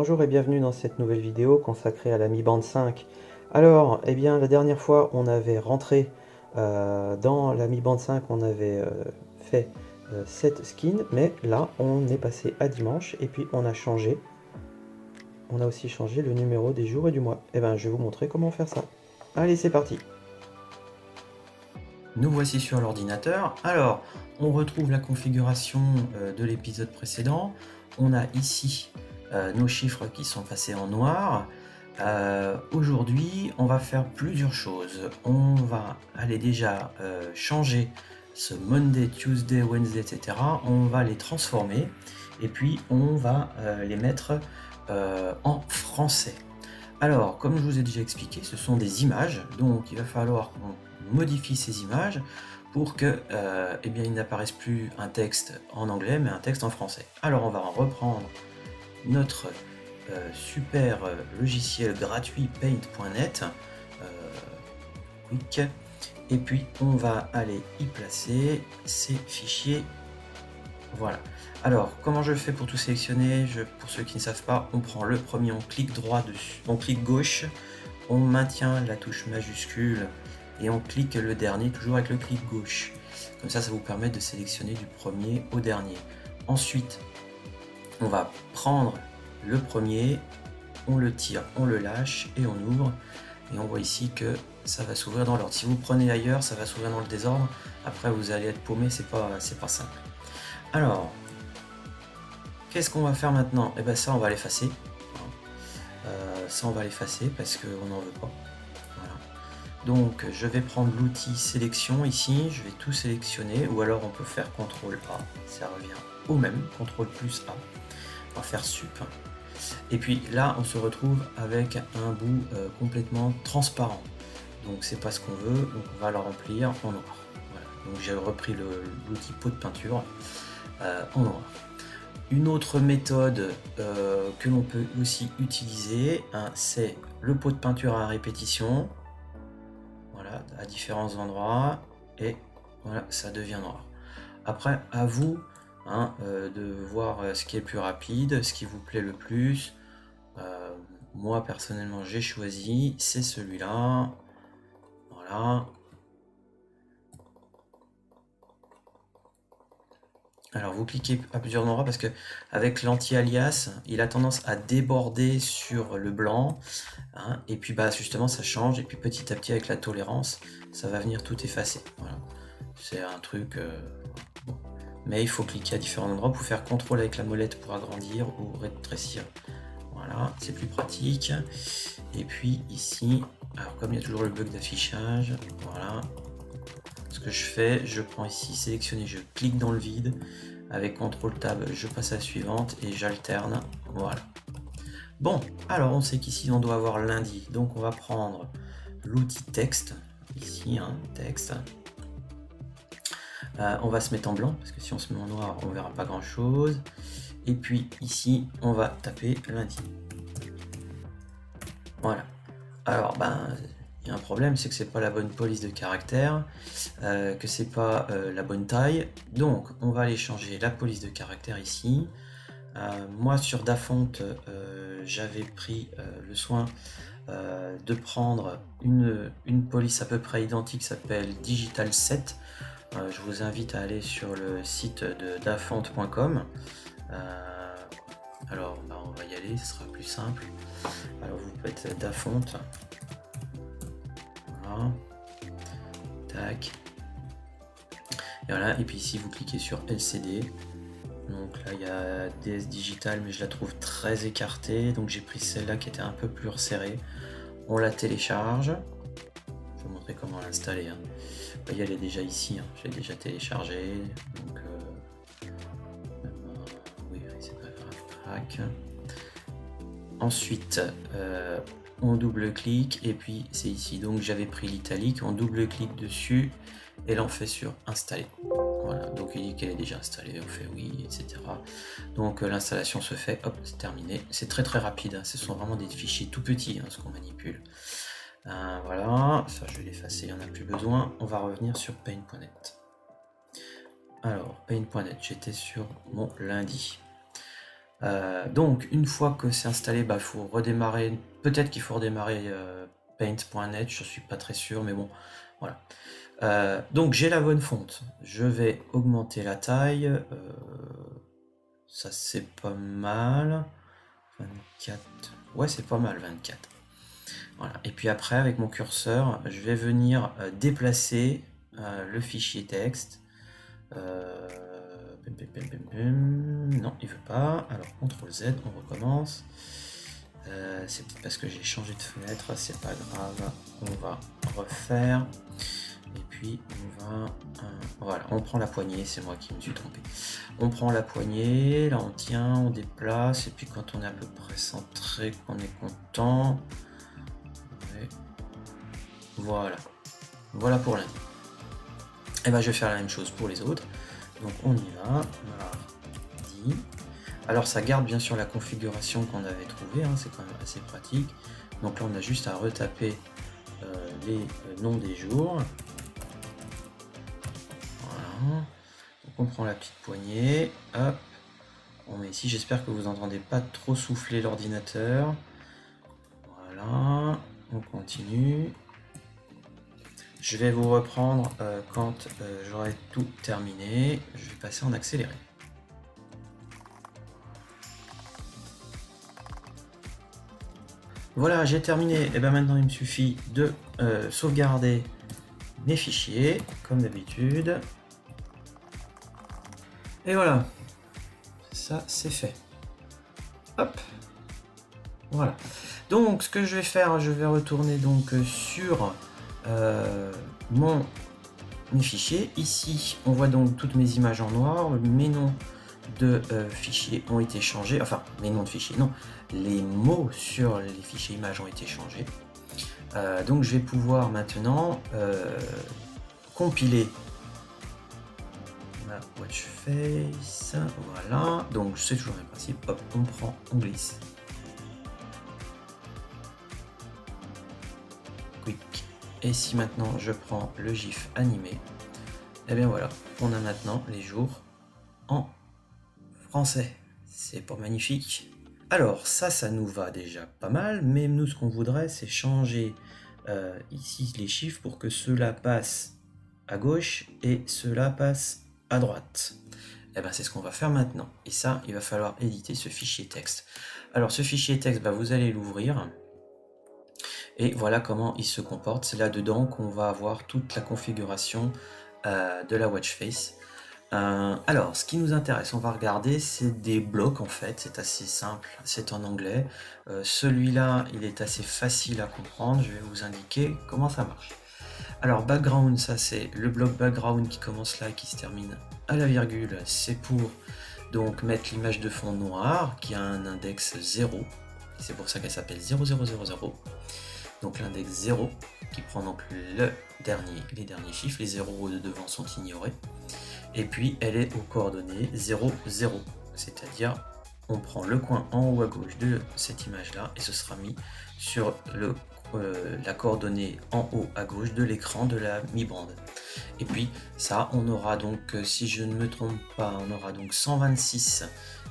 bonjour et bienvenue dans cette nouvelle vidéo consacrée à la Mi Band 5. Alors, eh bien, la dernière fois, on avait rentré dans la Mi Band 5, on avait fait 7 skins, mais là, on est passé à dimanche et puis on a changé. On a aussi changé le numéro des jours et du mois. Eh bien, je vais vous montrer comment faire ça. Allez, c'est parti. Nous voici sur l'ordinateur. Alors, on retrouve la configuration de l'épisode précédent. On a ici nos chiffres qui sont passés en noir. Aujourd'hui, on va faire plusieurs choses. On va aller déjà changer ce Monday, Tuesday, Wednesday, etc. On va les transformer et puis on va les mettre en français. Alors, comme je vous ai déjà expliqué, ce sont des images, donc il va falloir qu'on modifie ces images pour que, eh bien, il n'apparaisse plus un texte en anglais, mais un texte en français. Alors, on va reprendre notre super logiciel gratuit paint.net, quick, et puis on va aller y placer ces fichiers. Voilà. Alors, comment je fais pour tout sélectionner? Pour ceux qui ne savent pas, on prend le premier, on clique droit dessus, on clique gauche, on maintient la touche majuscule et on clique le dernier, toujours avec le clic gauche. Comme ça, ça vous permet de sélectionner du premier au dernier. Ensuite, on va prendre le premier, on le tire, on le lâche et on ouvre. Et on voit ici que ça va s'ouvrir dans l'ordre. Si vous prenez ailleurs, ça va s'ouvrir dans le désordre. Après, vous allez être paumé, c'est pas simple. Alors, qu'est-ce qu'on va faire maintenant? Et bien ça, on va l'effacer. Ça, on va l'effacer parce qu'on n'en veut pas. Voilà. Donc, je vais prendre l'outil sélection ici. Je vais tout sélectionner. Ou alors, on peut faire CTRL A. Ça revient au même. CTRL plus A. On va faire sup. Et puis là, on se retrouve avec un bout complètement transparent. Donc, c'est pas ce qu'on veut. Donc, on va le remplir en noir. Voilà. Donc, j'ai repris l'outil pot de peinture en noir. Une autre méthode que l'on peut aussi utiliser, hein, c'est le pot de peinture à répétition. Voilà, à différents endroits. Et voilà, ça devient noir. Après, à vous de voir ce qui est le plus rapide, ce qui vous plaît le plus. Moi, personnellement, j'ai choisi, c'est celui-là. Voilà. Alors vous cliquez à plusieurs endroits parce que avec l'anti-alias, il a tendance à déborder sur le blanc, hein, et puis bah justement ça change et puis petit à petit avec la tolérance, ça va venir tout effacer. Voilà. C'est un truc bon. Mais il faut cliquer à différents endroits pour faire CTRL avec la molette pour agrandir ou rétrécir. Voilà, c'est plus pratique. Et puis ici, alors comme il y a toujours le bug d'affichage, voilà. Ce que je fais, je prends ici sélectionner, je clique dans le vide, avec CTRL Tab, je passe à la suivante et j'alterne, voilà. Bon, alors on sait qu'ici on doit avoir lundi, donc on va prendre l'outil texte, ici, texte. On va se mettre en blanc, parce que si on se met en noir, on verra pas grand chose. Et puis ici, on va taper lundi. Voilà. Alors, il y a un problème, c'est que c'est pas la bonne police de caractère, que c'est pas la bonne taille. Donc, on va aller changer la police de caractère ici. Moi, sur Dafont, j'avais pris le soin de prendre une police à peu près identique, qui s'appelle Digital 7. Je vous invite à aller sur le site de dafont.com. Alors, on va y aller, ce sera plus simple. Alors, vous faites Dafont. Voilà. Tac. Et voilà, et puis ici vous cliquez sur LCD. Donc là il y a DS Digital, mais je la trouve très écartée, donc j'ai pris celle-là qui était un peu plus resserrée. On la télécharge. Je vais vous montrer comment l'installer. Vous voyez, elle est déjà ici, je l'ai déjà téléchargée. Donc oui, c'est pas grave. Ensuite, on double-clique et puis c'est ici. Donc j'avais pris l'italique, on double-clique dessus et là on fait sur installer. Voilà, donc il dit qu'elle est déjà installée, on fait oui, etc. Donc l'installation se fait, hop, c'est terminé. C'est très très rapide, ce sont vraiment des fichiers tout petits ce qu'on manipule. Voilà, ça je vais l'effacer, il n'y en a plus besoin. On va revenir sur paint.net. Alors, paint.net, j'étais sur mon lundi. Donc une fois que c'est installé, bah, faut redémarrer, peut-être qu'il faut redémarrer paint.net, je suis pas très sûr, mais bon, voilà. Donc j'ai la bonne fonte, je vais augmenter la taille, ça c'est pas mal, 24, ouais c'est pas mal 24. Voilà. Et puis après avec mon curseur, je vais venir déplacer le fichier texte. Non, il veut pas. Alors CTRL Z, on recommence. C'est peut-être parce que j'ai changé de fenêtre, c'est pas grave. On va refaire. Et puis on va... voilà, on prend la poignée, c'est moi qui me suis trompé. On prend la poignée, là on tient, on déplace, et puis quand on est à peu près centré, qu'on est content. Ouais. Voilà. Voilà pour l'un. Et ben je vais faire la même chose pour les autres. Donc on y va. Mardi. Alors ça garde bien sûr la configuration qu'on avait trouvée, hein, c'est quand même assez pratique. Donc là on a juste à retaper les noms des jours. Voilà. Donc on prend la petite poignée, hop, on met ici, j'espère que vous n'entendez pas trop souffler l'ordinateur. Voilà, on continue. Je vais vous reprendre quand j'aurai tout terminé. Je vais passer en accéléré. Voilà, j'ai terminé. Et bien maintenant, il me suffit de sauvegarder mes fichiers, comme d'habitude. Et voilà, ça c'est fait. Hop, voilà. Donc, ce que je vais faire, je vais retourner donc sur mes fichiers. Ici, on voit donc toutes mes images en noir, mes noms de fichiers ont été changés, enfin, mes noms de fichiers, non, les mots sur les fichiers images ont été changés. Donc, je vais pouvoir maintenant compiler ma watch face, voilà, donc c'est toujours le même principe, hop, on prend, on glisse. Quick. Et si maintenant je prends le GIF animé, et bien voilà, on a maintenant les jours en français. C'est pas magnifique. Alors ça nous va déjà pas mal, mais nous ce qu'on voudrait c'est changer ici les chiffres pour que ceux-là passent à gauche et ceux-là passent à droite. Et bien c'est ce qu'on va faire maintenant. Et ça, il va falloir éditer ce fichier texte. Alors ce fichier texte, vous allez l'ouvrir. Et voilà comment il se comporte. C'est là-dedans qu'on va avoir toute la configuration de la watch face. Alors, ce qui nous intéresse, on va regarder, c'est des blocs en fait, c'est assez simple, c'est en anglais. Celui-là, il est assez facile à comprendre, je vais vous indiquer comment ça marche. Alors, background, ça c'est le bloc background qui commence là et qui se termine à la virgule, c'est pour donc mettre l'image de fond noire qui a un index 0, c'est pour ça qu'elle s'appelle 0000. Donc l'index 0 qui prend donc les derniers chiffres, les 0 de devant sont ignorés. Et puis elle est aux coordonnées 0, 0, c'est-à-dire on prend le coin en haut à gauche de cette image là et ce sera mis sur la coordonnée en haut à gauche de l'écran de la mi-bande. Et puis ça on aura donc, si je ne me trompe pas, on aura donc 126,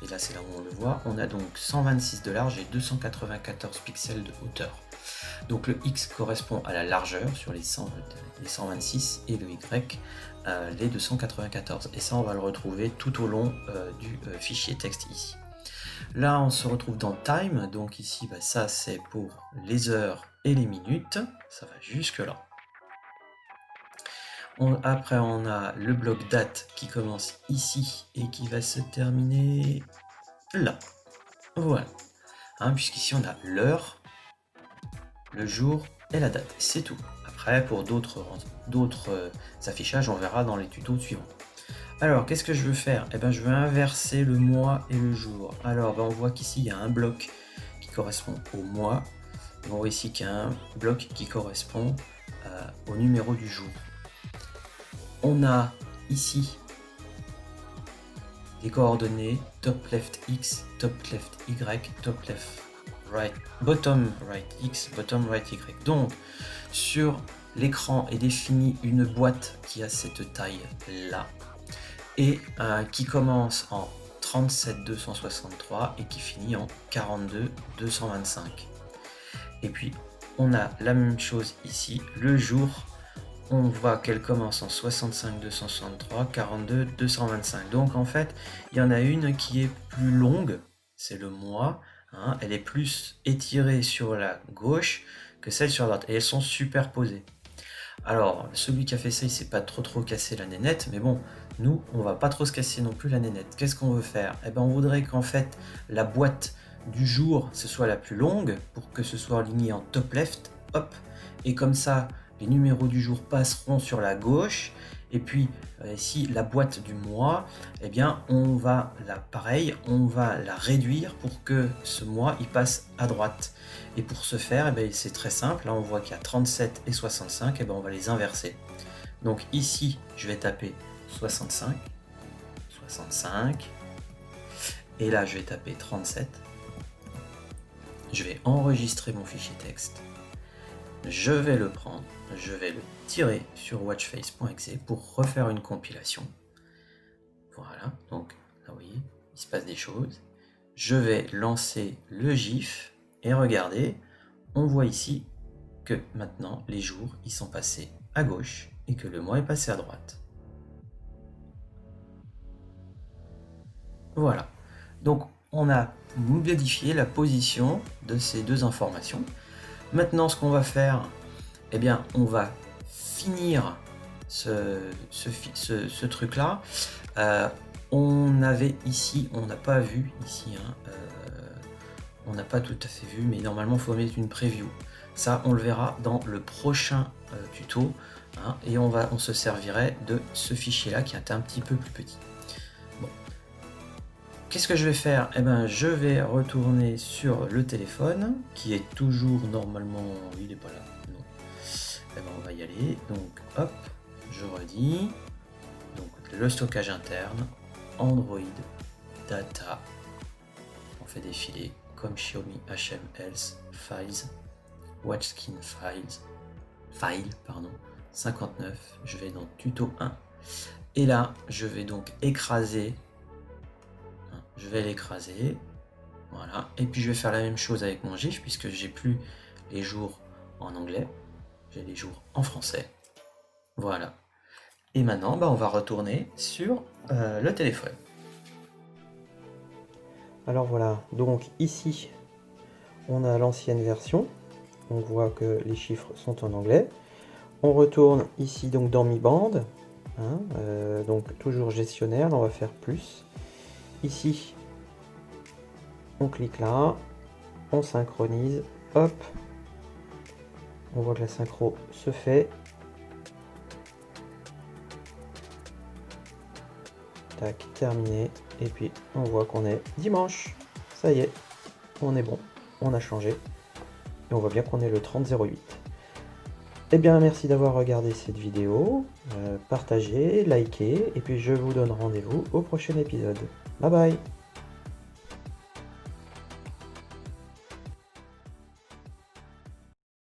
et là c'est là où on le voit, on a donc 126 de large et 294 pixels de hauteur. Donc le X correspond à la largeur sur les 126 et le Y les 294. Et ça on va le retrouver tout au long du fichier texte ici. Là on se retrouve dans Time, donc ici ça c'est pour les heures et les minutes, ça va jusque là. Après on a le bloc date qui commence ici et qui va se terminer là. Voilà, puisqu'ici on a l'heure, le jour et la date, c'est tout. Après, pour d'autres affichages, on verra dans les tutos suivants. Alors, qu'est-ce que je veux faire? Eh bien, je veux inverser le mois et le jour. Alors, on voit qu'ici, il y a un bloc qui correspond au mois. Et on voit ici qu'il y a un bloc qui correspond au numéro du jour. On a ici les coordonnées top left X, top left Y, top left right, bottom right X, bottom right Y. Donc sur l'écran est définie une boîte qui a cette taille là et qui commence en 37 263 et qui finit en 42 225. Et puis on a la même chose ici, le jour, on voit qu'elle commence en 65 263, 42 225. Donc en fait, il y en a une qui est plus longue, c'est le mois, hein, elle est plus étirée sur la gauche que celle sur la droite, et elles sont superposées. Alors, celui qui a fait ça, il s'est pas trop cassé la nénette, mais bon, nous, on va pas trop se casser non plus la nénette. Qu'est-ce qu'on veut faire? Eh ben, on voudrait qu'en fait, la boîte du jour, ce soit la plus longue, pour que ce soit aligné en top left, hop, et comme ça, les numéros du jour passeront sur la gauche, et puis, ici, la boîte du mois, eh bien, on va la réduire pour que ce mois, il passe à droite. Et pour ce faire, eh bien, c'est très simple. Là, on voit qu'il y a 37 et 65, eh bien, on va les inverser. Donc ici, je vais taper 65, 65, et là, je vais taper 37. Je vais enregistrer mon fichier texte. Je vais le prendre, je vais le tirer sur watchface.exe pour refaire une compilation. Voilà, donc là vous voyez, il se passe des choses. Je vais lancer le GIF et regardez, on voit ici que maintenant les jours ils sont passés à gauche et que le mois est passé à droite. Voilà, donc on a modifié la position de ces deux informations. Maintenant, ce qu'on va faire, eh bien, on va finir ce truc-là. On avait ici, on n'a pas vu ici, hein, on n'a pas tout à fait vu, mais normalement, il faut mettre une preview. Ça, on le verra dans le prochain tuto, hein, et on se servirait de ce fichier-là qui est un petit peu plus petit. Bon. Qu'est-ce que je vais faire? Eh ben, je vais retourner sur le téléphone, qui est toujours normalement... Il n'est pas là, non. Eh ben, on va y aller. Donc, hop, je redis. Donc, le stockage interne, Android, Data. On fait défiler comme Xiaomi HMLs, Files, WatchSkin Files, File, pardon, 59. Je vais dans Tuto 1. Et là, je vais donc écraser... Je vais l'écraser, voilà, et puis je vais faire la même chose avec mon GIF puisque j'ai plus les jours en anglais, j'ai les jours en français, voilà. Et maintenant, on va retourner sur le téléphone. Alors voilà, donc ici, on a l'ancienne version, on voit que les chiffres sont en anglais. On retourne ici donc dans Mi Band, hein, donc toujours gestionnaire, là on va faire plus. Ici, on clique là, on synchronise, hop, on voit que la synchro se fait. Tac, terminé, et puis on voit qu'on est dimanche. Ça y est, on est bon, on a changé, et on voit bien qu'on est le 30-08. Eh bien, merci d'avoir regardé cette vidéo, partagez, likez, et puis je vous donne rendez-vous au prochain épisode. Bye bye.